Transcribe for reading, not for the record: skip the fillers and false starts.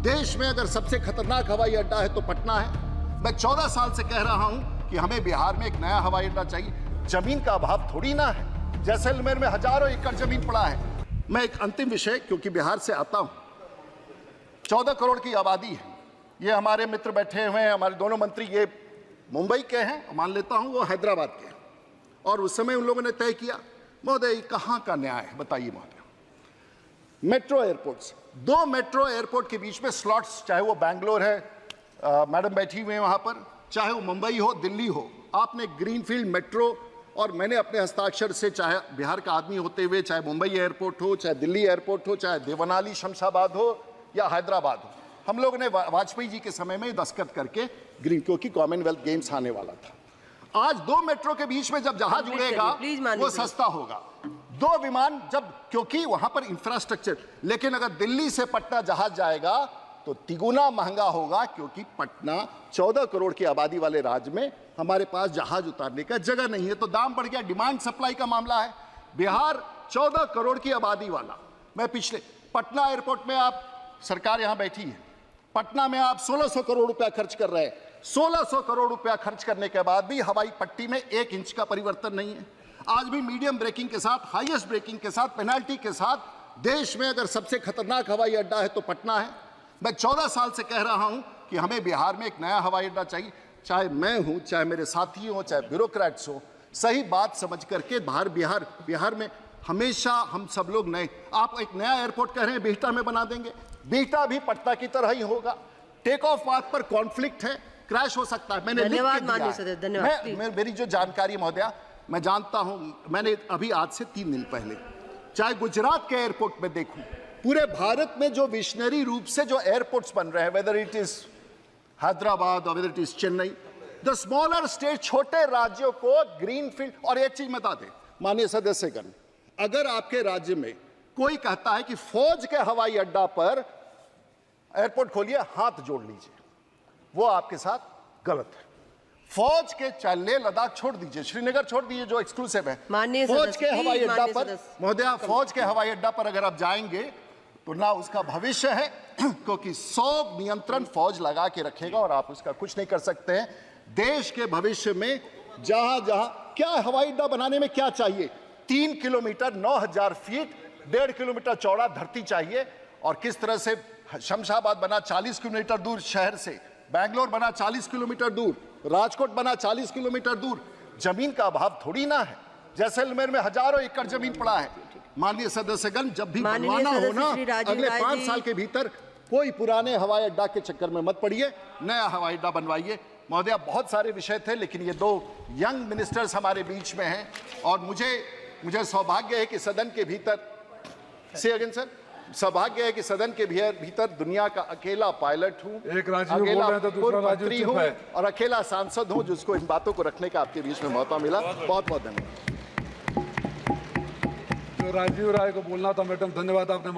देश में अगर सबसे खतरनाक हवाई अड्डा है तो पटना है। मैं 14 साल से कह रहा हूं कि हमें बिहार में एक नया हवाई अड्डा चाहिए। जमीन का अभाव थोड़ी ना है, जैसलमेर में हजारों एकड़ जमीन पड़ा है। मैं एक अंतिम विषय, क्योंकि बिहार से आता हूं, 14 करोड़ की आबादी है। ये हमारे मित्र बैठे हुए हैं, हमारे दोनों मंत्री ये मुंबई के हैं, मान लेता हूं वो हैदराबाद के हैं, और उस समय उन लोगों ने तय किया। महोदय कहां का न्याय है बताइए महोदय। मेट्रो एयरपोर्ट्स, 2 मेट्रो एयरपोर्ट के बीच में स्लॉट्स, चाहे वो बैंगलोर है, मैडम बैठी हुई है वहां पर, चाहे वो मुंबई हो, दिल्ली हो, आपने ग्रीनफील्ड मेट्रो, और मैंने अपने हस्ताक्षर से, चाहे बिहार का आदमी होते हुए, चाहे मुंबई एयरपोर्ट हो, चाहे दिल्ली एयरपोर्ट हो, चाहे देवनाली शमशाबाद हो या हैदराबाद हो, हम लोगों ने वाजपेयी जी के समय में दस्तखत करके ग्रीन, क्योंकि कॉमनवेल्थ गेम्स आने वाला था। आज 2 मेट्रो के बीच में जब जहाज उड़ेगा वो सस्ता होगा, 2 विमान जब, क्योंकि वहां पर इंफ्रास्ट्रक्चर। लेकिन अगर दिल्ली से पटना जहाज जाएगा तो तिगुना महंगा होगा, क्योंकि पटना 14 करोड़ की आबादी वाले राज्य में हमारे पास जहाज उतारने का जगह नहीं है, तो दाम बढ़ गया। डिमांड सप्लाई का मामला है। बिहार 14 करोड़ की आबादी वाला, मैं पिछले पटना एयरपोर्ट में, आप सरकार यहां बैठी है, पटना में आप 1600 करोड़ रुपया खर्च कर रहे हैं। 1600 करोड़ रुपया खर्च करने के बाद भी हवाई पट्टी में 1 इंच का परिवर्तन नहीं है। आज भी मीडियम ब्रेकिंग के साथ, हाईएस्ट ब्रेकिंग के साथ, पेनाल्टी के साथ देश में अगर सबसे खतरनाक हवाई अड्डा है तो पटना है। मैं 14 साल से कह रहा हूं कि हमें बिहार में एक नया हवाई अड्डा चाहिए। चाहे मैं हूं, चाहे मेरे साथी हो, चाहे ब्यूरोक्रेट्स हो, सही बात समझ करके बिहार में हमेशा हम सब लोग नए। आप एक नया एयरपोर्ट कह रहे हैं बिहटा में बना देंगे, बिहटा भी पटना की तरह ही होगा। टेक ऑफ मार्क पर कॉन्फ्लिक्ट है, क्रैश हो सकता है। मैंने लिख के दिया है। मेरी जो जानकारी महोदया, मैं जानता हूं, मैंने अभी आज से 3 दिन पहले, चाहे गुजरात के एयरपोर्ट में देखूं, पूरे भारत में जो विशनरी रूप से जो एयरपोर्ट्स बन रहे हैं, वेदर इट इज हैदराबाद और whether it is Chennai, the smaller state, छोटे राज्यों को ग्रीनफील्ड। और एक चीज बता दें माननीय सदस्यगण, अगर आपके राज्य में कोई कहता है कि फौज के हवाई अड्डा पर एयरपोर्ट खोलिए, हाथ जोड़ लीजिए, वो आपके साथ गलत है। फौज के, चाहे लेह लद्दाख छोड़ दीजिए, श्रीनगर छोड़ दीजिए जो एक्सक्लूसिव है, फौज के हवाई अड्डा पर महोदया, फौज के हवाई अड्डा पर अगर आप जाएंगे तो ना उसका भविष्य है, क्योंकि 100 नियंत्रण फौज लगा के रखेगा और आप उसका कुछ नहीं कर सकते हैं। देश के भविष्य में जहां क्या हवाई अड्डा बनाने में क्या चाहिए, 3 किलोमीटर 9000 फीट 1.5 किलोमीटर चौड़ा धरती चाहिए। और किस तरह से शमशाबाद बना 40 किलोमीटर दूर शहर से, बैंगलोर बना 40 किलोमीटर दूर, राजकोट बना 40 किलोमीटर दूर। जमीन का अभाव थोड़ी ना है, जैसलमेर में हजारों एकड़ जमीन पड़ा है। माननीय सदस्यगण, जब भी बनवाना हो ना, अगले 5 साल के भीतर कोई पुराने हवाई अड्डा के चक्कर में मत पड़िए, नया हवाई अड्डा बनवाइए। महोदया, बहुत सारे विषय थे, लेकिन ये 2 यंग मिनिस्टर्स हमारे बीच में हैं, और मुझे सौभाग्य है कि सदन के भीतर, से अगेन सर, सौभाग्य है कि सदन के भीतर दुनिया का अकेला पायलट हूं, अकेला मंत्री हूं और अकेला सांसद हूं जिसको इन बातों को रखने का आपके बीच में मौका मिला। बहुत बहुत धन्यवाद। राजीव राय को बोलना था मैडम, धन्यवाद आपने